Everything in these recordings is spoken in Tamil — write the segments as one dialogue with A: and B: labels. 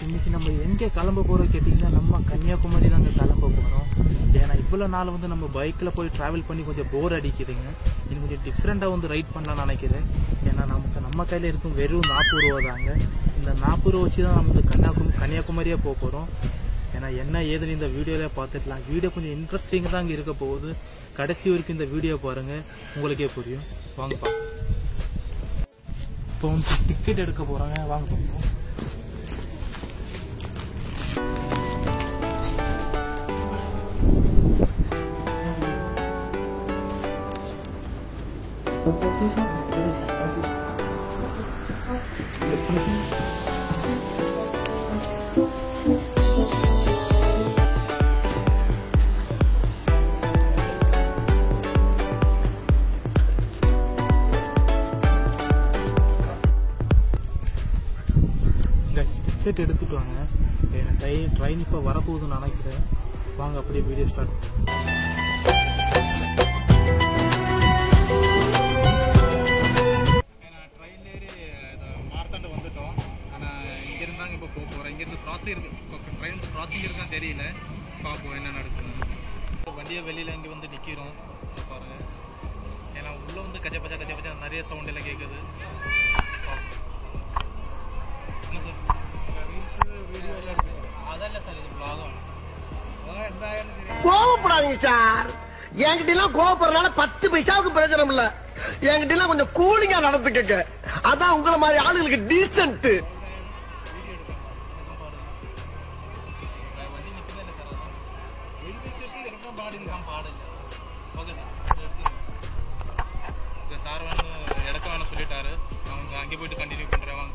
A: இன்றைக்கி நம்ம எங்கே கிளம்ப போகிறோம் கேட்டிங்கன்னா நம்ம கன்னியாகுமரி தாங்க கிளம்ப போகிறோம். ஏன்னா இவ்வளோ நாள் வந்து நம்ம பைக்கில் போய் ட்ராவல் பண்ணி கொஞ்சம் போர் அடிக்குதுங்க. இன்னும் கொஞ்சம் டிஃப்ரெண்ட்டாக வந்து ரைட் பண்ணலான்னு நினைக்கிறேன். ஏன்னா நம்ம கையில் இருக்கும் வெறும் 40 ரூபா தாங்க. இந்த 40 ரூபா வச்சு தான் நம்ம கன்னியாகுமரியாக போக போகிறோம். ஏன்னா என்ன ஏதுன்னு இந்த வீடியோவில் பார்த்துக்கலாம். வீடியோ கொஞ்சம் இன்ட்ரெஸ்டிங்காக தான் இங்கே இருக்க போகுது. கடைசி வரைக்கும் இந்த வீடியோ பாருங்கள், உங்களுக்கே புரியும். வாங்கப்பா. இப்போ வந்து டிக்கெட் எடுக்க போகிறாங்க, வாங்க பார்ப்போம். டிக்கெட் எடுத்துட்டு வாங்க. ட்ரெயின் இப்போ வரப்போகுதுன்னு நினைக்கிறேன். வாங்க அப்படியே வீடியோ ஸ்டார்ட். ட்ரெயின் ஏறி மார்த்தாண்டு வந்துட்டோம். ஆனால் இங்கேருந்து தாங்க இப்போ போக போகிறோம். இங்கேருந்து கிராசிங் இருக்குது, ட்ரெயின் கிராசிங் இருக்கான்னு தெரியல. பார்ப்போம் என்ன நடக்குது. வண்டியை வெளியில் இங்கே வந்து நிற்கிறோம் பாருங்கள். ஏன்னா உள்ளே வந்து கச்ச பச்சா நிறைய சவுண்ட் எல்லாம் கேட்குது.
B: கோவப்படாதீங்க சார். என்கிட்ட எல்லாம் கோவப்படுறதுனால 10 பைசாவுக்கு பிரயோஜனம் இல்ல. என்கிட்ட எல்லாம் கொஞ்சம் கூலிங்கா நடந்துக்கங்க. அதான் உங்களை மாதிரி ஆளுங்களுக்கு டீசன்ட்.
A: சார் வந்து இடத்த வேணும் சொல்லிட்டாரு. அவங்க அங்கே போயிட்டு கண்டினியூ பண்றேன். வாங்க.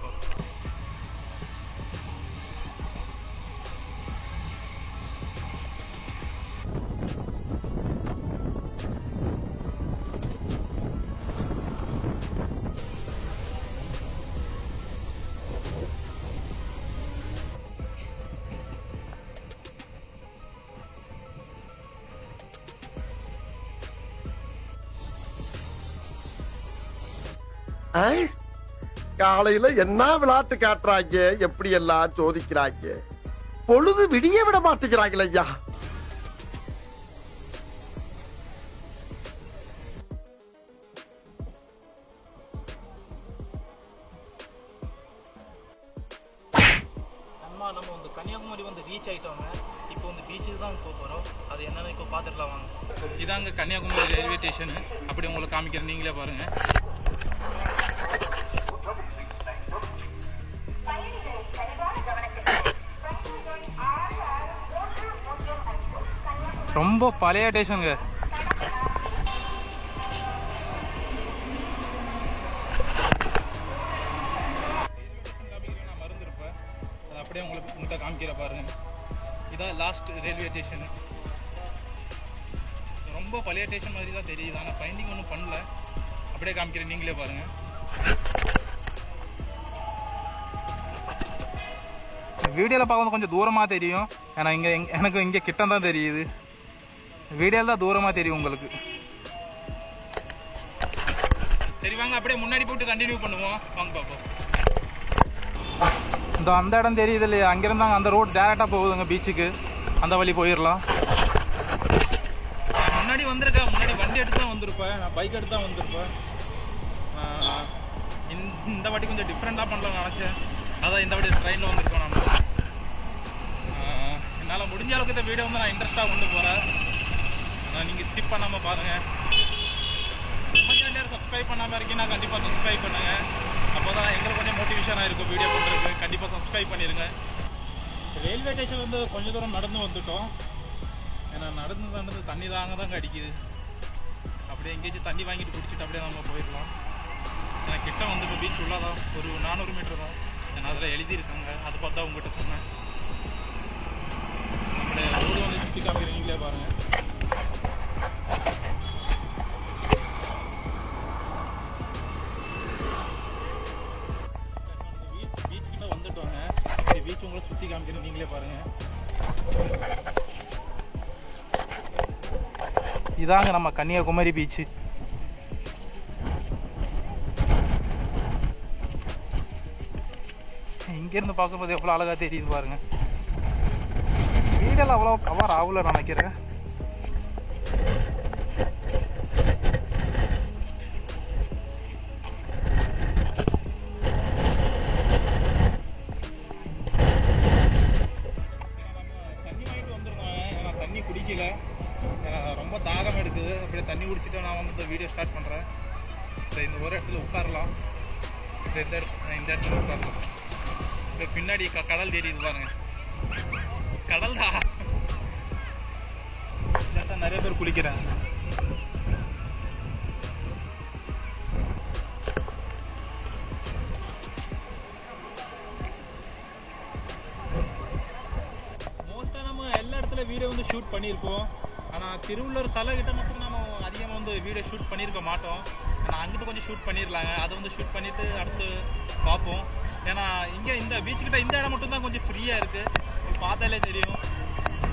B: காலையில என்ன விளையாட்டு காட்டுறாங்க, எப்படி எல்லாம் சோதிக்கிறாங்க. பொழுது விடிய விட மாட்டேங்கிறாங்களே ஐயா.
A: நம்ம வந்து கன்னியாகுமரி வந்து ரீச் ஆயிட்டோங்க. இப்போ வந்து பீச்சுக்கு தான் போக போகிறோம். அது என்னன்னு இப்போ பார்த்துக்கலாம் வாங்க. இதாங்க கன்னியாகுமரி ரயில்வே ஸ்டேஷன். அப்படி உங்களுக்கு காமிக்கிறேன், நீங்களே பாருங்க. ரொம்ப பழைய ஸ்டேஷனுங்க. மறந்துருப்பேன், அது அப்படியே உங்கள்கிட்ட காமிக்கிற பாருங்க. இதான் லாஸ்ட் ரயில்வே ஸ்டேஷன். ரொம்ப பழைய ஸ்டேஷன் மாதிரி தான் தெரியுது. ஆனால் ஃபைண்டிங் ஒன்றும் பண்ணல. அப்படியே காமிக்கிறேன், நீங்களே பாருங்க. வீடியோவில் பார்க்கும்போது கொஞ்சம் தூரமாக தெரியும். ஏன்னா எனக்கு இங்கே கிட்ட தான் தெரியுது. வீடியோவில் தான் தூரமாக தெரியும் உங்களுக்கு. சரி வாங்க அப்படியே முன்னாடி போட்டு கண்டினியூ பண்ணுவோம். வாங்க பார்ப்போம். இந்த அந்த இடம் தெரியுது இல்லையா, அங்கிருந்தாங்க அந்த ரோடு டேரெக்டாக போகுதுங்க பீச்சுக்கு. அந்த வழி போயிடலாம். முன்னாடி வந்திருக்கேன், முன்னாடி வண்டி எடுத்து தான் வந்திருப்பேன். நான் பைக் எடுத்து தான் வந்திருப்பேன். இந்த வாட்டி கொஞ்சம் டிஃப்ரெண்டாக பண்ணலாம்னு நினச்சேன். அதான் இந்த வாட்டி ட்ரெயினில் வந்திருக்கோம். நம்ம என்னால் முடிஞ்ச அளவுக்கு இந்த வீடியோ வந்து நான் இன்ட்ரெஸ்ட்டாக கொண்டு போகிறேன். ஆனால் நீங்கள் ஸ்கிப் பண்ணாமல் பாருங்கள். நம்ம சேனல் சப்ஸ்கிரைப் பண்ணாமல் இருக்கீங்கன்னா கண்டிப்பாக சப்ஸ்கிரைப் பண்ணுங்கள். அப்போ தான் எங்களுக்கு கொஞ்சம் மோட்டிவேஷனாக இருக்கும் வீடியோ பண்ணுறதுக்கு. கண்டிப்பாக சப்ஸ்கிரைப் பண்ணிடுங்க. ரயில்வே ஸ்டேஷன் வந்து கொஞ்சம் தூரம் நடந்து வந்துட்டோம். ஏன்னா நடந்து தண்ணி தான் அடிக்குது. அப்படியே எங்கேயாச்சும் தண்ணி வாங்கிட்டு குடிச்சிட்டு அப்படியே நம்ம போயிடலாம். ஏன்னா கிட்ட வந்து இப்போ பீச் உள்ளதான் ஒரு 400 மீட்டர் தான். ஏன்னா அதில் எழுதியிருக்காங்க, அதை பார்த்தா உங்கள்கிட்ட சொன்னேன். நம்மளுடைய ரோடு வந்து சுற்றி காமிக்கிறேன், நீங்களே பாருங்கள். பீச் கிட்ட வந்துட்டோங்க. பீச் உங்களை சுற்றி காமிக்கிறேன், நீங்களே பாருங்கள். இதாங்க நம்ம கன்னியாகுமரி பீச். இங்கேருந்து பார்க்கும்போது எவ்வளோ அழகாக தெரியுது பாருங்க. வீடெல்லாம் அவ்வளோ கவர் ஆகல நினைக்கிறேன். தண்ணி வாங்கிட்டு வந்துருக்கோம். ஏன்னா தண்ணி குடிக்கல, ரொம்ப தாகம் எடுக்குது. அப்படியே தண்ணி குடிச்சிட்டு நான் வந்து வீடியோ ஸ்டார்ட் பண்ணுறேன். இந்த ஒரு இடத்துல உட்காரலாம். இந்த இடத்துல உட்காரலாம். இப்போ பின்னாடி கடல் தெரியுது பாருங்க. கடல் தான். நிறைய பேர் குளிக்கிறாங்க. மோஸ்ட்டாக நம்ம எல்லா இடத்துல வீடியோ வந்து ஷூட் பண்ணியிருக்கோம். ஆனால் திருவள்ளூர் தலை கிட்ட மட்டும் நம்ம அதிகமாக வந்து வீடியோ ஷூட் பண்ணியிருக்க மாட்டோம். ஆனால் அங்கிட்டு கொஞ்சம் ஷூட் பண்ணிடலாங்க. அதை வந்து ஷூட் பண்ணிவிட்டு அடுத்து பார்ப்போம். ஏன்னா இங்கே இந்த பீச்சுக்கிட்ட இந்த இடம் மட்டும்தான் கொஞ்சம் ஃப்ரீயாக இருக்குது, பார்த்தாலே தெரியும்.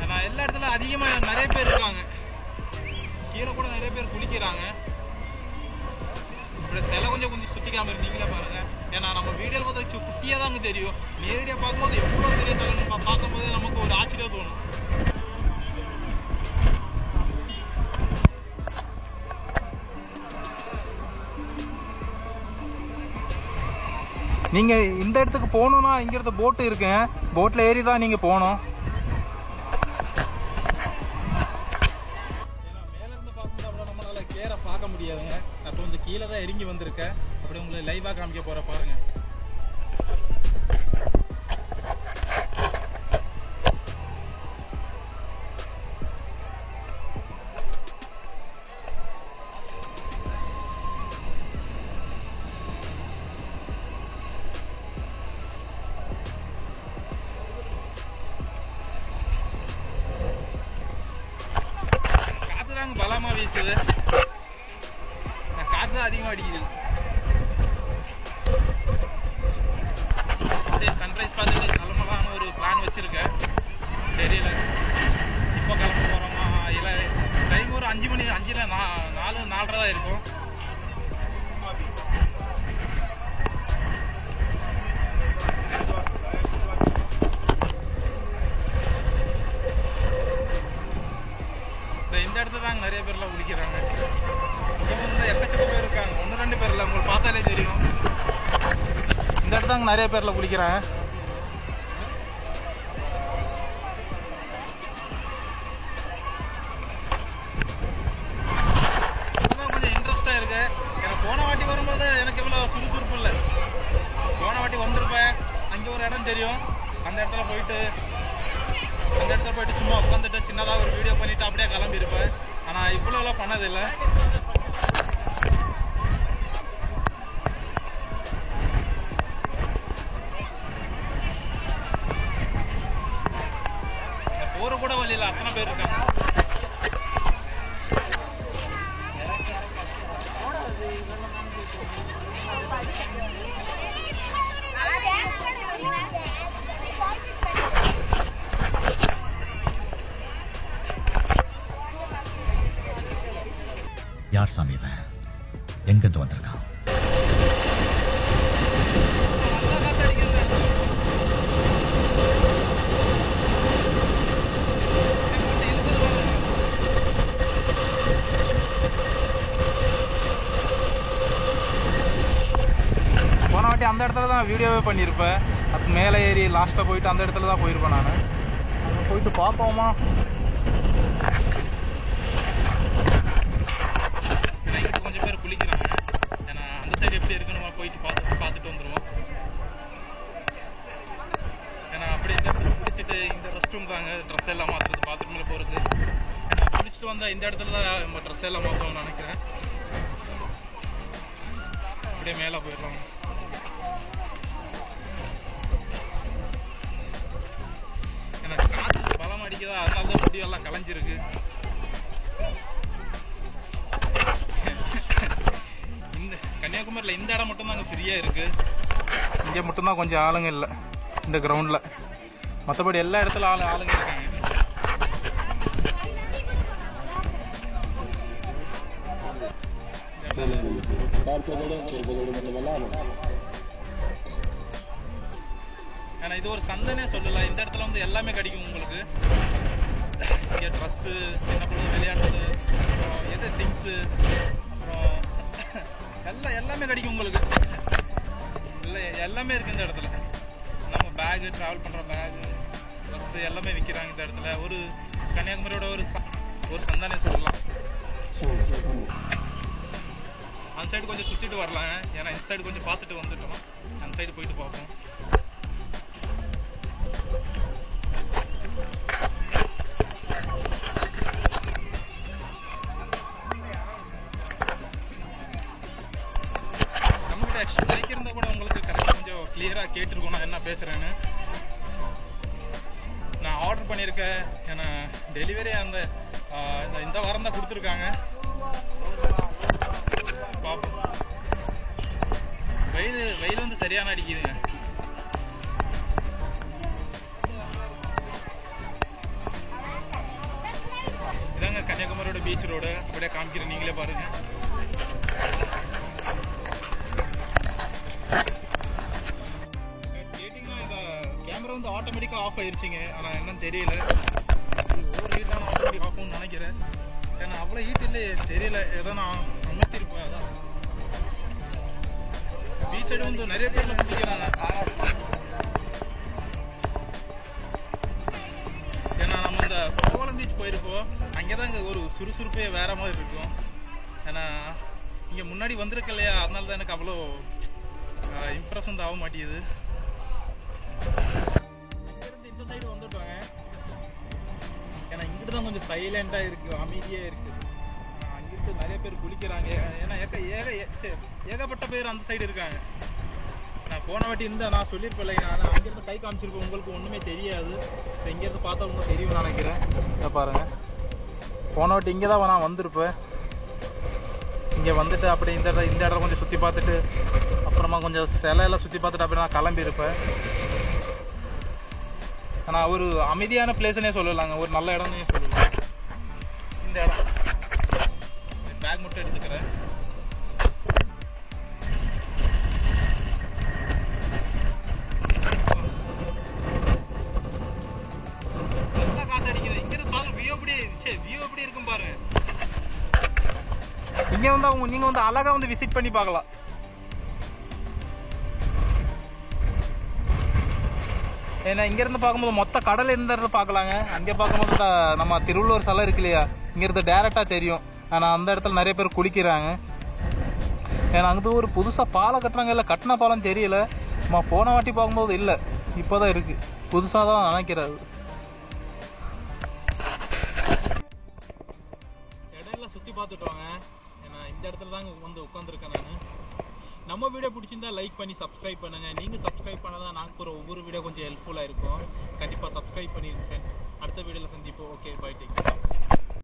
A: ஏன்னா எல்லா இடத்துல அதிகமாக நிறைய பேர் இருக்காங்க. கீழே கூட நிறைய பேர் குளிக்கிறாங்க. இப்படி சிலை கொஞ்சம் சுற்றிக்காமல் இருந்தீங்களே பாருங்க. ஏன்னா நம்ம வீடியோ பார்த்து குட்டியாக தாங்க தெரியும். நேரடியாக பார்க்கும்போது எவ்வளோ பெரிய சிலை பார்க்கும்போது நமக்கு ஒரு ஆச்சரியம் தோணும். நீங்கள் இந்த இடத்துக்கு போகணுன்னா இங்கிருந்து போட்டு இருக்குங்க. போட்டில் ஏறி தான் நீங்கள் போகணும். மேலேருந்து பார்க்கும்போது அவ்வளோ நம்மளால் கிளியராக பார்க்க முடியாதுங்க. அப்போ வந்து கீழே தான் இறங்கி வந்திருக்கேன். அப்படி உங்களை லைவாக காமிக்க போகிற பாருங்க. பலமா வீசுது, காத்து தான் அதிகமாக அடிக்குது. அப்படியே சன்ரைஸ் பார்த்துட்டு கிளம்பலான்னு ஒரு பிளான் வச்சிருக்கேன். தெரியல இப்போ கிளம்ப போகிறோமா இல்லை. டைம் ஒரு 5 மணி, 5 4 4:30 தான் இருக்கும். இந்த இடத்துல தாங்க நிறைய பேர்லாம் குளிக்கிறாங்க. எக்கச்சக்க பேர் இருக்காங்க, 1-2 பேர் இல்லை, உங்களுக்கு பார்த்தாலே தெரியும். இந்த இடத்துல தாங்க நிறைய பேர்ல குளிக்கிறாங்க. கொஞ்சம் இன்ட்ரெஸ்டா இருக்கு. எனக்கு போன வாட்டி வரும்போது எனக்கு இவ்வளவு சுறுசுறுப்பு இல்லை. போன வாட்டி வந்திருப்பேன், அங்கே ஒரு இடம் தெரியும், அந்த இடத்துல போயிட்டு சும்மா உட்காந்துட்டு சின்னதாக ஒரு வீடியோ பண்ணிட்டு அப்படியே கிளம்பி இருப்பேன். ஆனால் இவ்வளோலாம் பண்ணதில்லை. போற கூட வழியில் அத்தனை பேர் இருக்காங்க.
C: யார் சாமி இவன்? எங்கிருந்து வந்திருக்கான்?
A: போன வாட்டி அந்த இடத்துல தான் வீடியோவே பண்ணியிருப்பேன். அது மேலே ஏறி லாஸ்ட்டாக போயிட்டு அந்த இடத்துல தான் போயிருப்பேன். நான் போயிட்டு பார்ப்போமா. கொஞ்சம் பேர் குளிக்கிறாங்க. ஏன்னா அந்த சைடு எப்படி இருக்கு நம்ம போயிட்டு பார்த்துட்டு வந்துடுவோம். ஏன்னா அப்படி குளிச்சுட்டு இந்த ரெஸ்ட் ரூம் தாங்க ட்ரெஸ் எல்லாம் மாற்றுறது, பாத்ரூமில் போகிறது. ஏன்னா குளிச்சுட்டு வந்தால் இந்த இடத்துல தான் நம்ம ட்ரெஸ் எல்லாம் மாற்றுவோம்னு நினைக்கிறேன். அப்படியே மேலே போயிடலாம். ஏன்னா காற்று பலம் அடிக்குதா, அதனால தான் முடியெல்லாம் கலைஞ்சிருக்கு. கன்னியாகுமரியில் இந்த இடம் மட்டும் தான் ஃப்ரீயாக இருக்குது. இங்கே மட்டும்தான் கொஞ்சம் ஆளுங்க இல்லை இந்த கிரவுண்டில். மற்றபடி எல்லா இடத்துல ஆளுங்க இருக்காங்க. ஏன்னா இது ஒரு சந்தைனே சொல்லலாம். இந்த இடத்துல வந்து எல்லாமே கிடைக்கும் உங்களுக்கு. இங்கே ட்ரெஸ்ஸு, என்ன பண்ணுறது, விளையாடுறது, அப்புறம் எது திங்ஸு, அப்புறம் எல்லாமே கிடைக்கும் உங்களுக்கு. இல்லை எல்லாமே இருக்குது இந்த இடத்துல. நம்ம பேகு, ட்ராவல் பண்ணுற பேகு, ட்ரெஸ்ஸு எல்லாமே விற்கிறாங்க இந்த இடத்துல. ஒரு கன்னியாகுமரியோட ஒரு சந்தானே சொல்லலாம். அந்த சைடு கொஞ்சம் சுற்றிட்டு வரலாம். ஏன்னா இந்த சைடு கொஞ்சம் பார்த்துட்டு வந்துட்டோம். அந்த சைடு போயிட்டு பார்ப்போம். நம்மகிட்ட எக்ஸ்ட்ரா பைக் இருந்தால் கூட உங்களுக்கு கரெக்டாக கொஞ்சம் கிளியராக கேட்டிருக்கோம் நான் என்ன பேசுகிறேன்னு. நான் ஆர்டர் பண்ணியிருக்கேன். ஏன்னா டெலிவரி இந்த வாரம் தான் கொடுத்துருக்காங்க. பார்ப்போம். வெயில் வந்து சரியான அடிக்குதுங்க. இதாங்க கன்னியாகுமரியோட பீச் ரோடு. அப்படியே காமிக்கிறேன், நீங்களே பாருங்க. கேட்டிங்கன்னா இந்த கேமரா வந்து ஆட்டோமேட்டிக்காக ஆஃப் ஆயிடுச்சிங்க. ஆனால் என்னன்னு தெரியல, ஓவர் ஹீட்டான ஆட்டோமேட்டிக் ஆஃப் ஆகும்னு நினைக்கிறேன். ஏன்னா அவ்வளோ ஹீட் இல்லையே, தெரியல. ஏதோ நான் அமர்த்திருப்பேன். அதான் பீச் சைடு வந்து நிறைய பேர்ல பிடிக்கிறாங்க. ஏன்னா நம்ம இந்த கோவளம் பீச் போயிருப்போம். அங்கேதான் இங்கே ஒரு சுறுசுறுப்பே வேற மாதிரி இருக்கும். ஏன்னா இங்கே முன்னாடி வந்திருக்கு இல்லையா, அதனால தான் எனக்கு அவ்வளோ இம்ப்ரெஸ் வந்து ஆக மாட்டேங்குது. இங்கேருந்து இந்த சைடு வந்துட்டாங்க. ஏன்னா இங்கிட்டு தான் கொஞ்சம் சைலண்டாக இருக்குது, அமைதியாக இருக்குது. அங்கிட்டு நிறைய பேர் குளிக்கிறாங்க. ஏன்னா ஏகப்பட்ட பேர் அந்த சைடு இருக்காங்க. நான் போன வாட்டி நான் சொல்லியிருப்பேன், நான் அங்கேருந்து கை காமிச்சிருப்பேன், உங்களுக்கு ஒன்றுமே தெரியாது. இங்கேருந்து பார்த்தா உங்களுக்கு தெரியும்னு நினைக்கிறேன். இதை பாருங்கள், போன வாட்டி இங்கே தான் நான் வந்திருப்பேன். இங்கே வந்துட்டு அப்படி இந்த இடம் கொஞ்சம் சுற்றி பார்த்துட்டு அப்புறமா கொஞ்சம் சிலையெல்லாம் சுற்றி பார்த்துட்டு அப்படி நான் கிளம்பியிருப்பேன். ஆனால் ஒரு அமைதியான பிளேஸ்னே சொல்லலாங்க, ஒரு நல்ல இடம்னே சொல்லலாம். இந்த இடம் பேக் மட்டும் எடுத்துக்கிறேன். நல்லா காத்தடிக்குது. இங்கிருந்து பாருங்க, வியூ எப்படி இருக்கும் பாருங்க. இங்க வந்து நீங்க வந்து அழகா வந்து விசிட் பண்ணி பார்க்கலாம். ஏன்னா இங்க இருந்து பார்க்கும்போது மொத்த கடல் இருந்து பார்க்கலாங்க. அங்கே பார்க்கும்போது நம்ம திருவள்ளுவர் சிலை இருக்கு இல்லையா, இங்க இருந்து டைரக்டா தெரியும். ஆனா அந்த இடத்துல நிறைய பேர் குளிக்கிறாங்க. ஏன்னா அங்கே ஒரு புதுசா பாலம் கட்டுறாங்க. இல்லை கட்டின பாலம் தெரியல. நம்ம போன வாட்டி பார்க்கும்போது இல்லை, இப்போதான் இருக்கு, புதுசா தான் நினைக்கிறது. இடையில சுத்தி பார்த்துட்டோங்க. ஏன்னா இந்த இடத்துல தாங்க வந்து உட்காந்துருக்கேன் நான். நம்ம வீடியோ பிடிச்சிருந்தா லைக் பண்ணி சப்ஸ்கிரைப் பண்ணுங்க. நீங்க சப்ஸ்கிரைப் பண்ணாதான் நாங்கள் போகிற ஒவ்வொரு வீடியோ கொஞ்சம் ஹெல்ப்ஃபுல்லாக இருக்கும். கண்டிப்பாக சப்ஸ்கிரைப் பண்ணிருக்கேன். அடுத்த வீடியோவில் சந்திப்போம். Okay, bye, take care.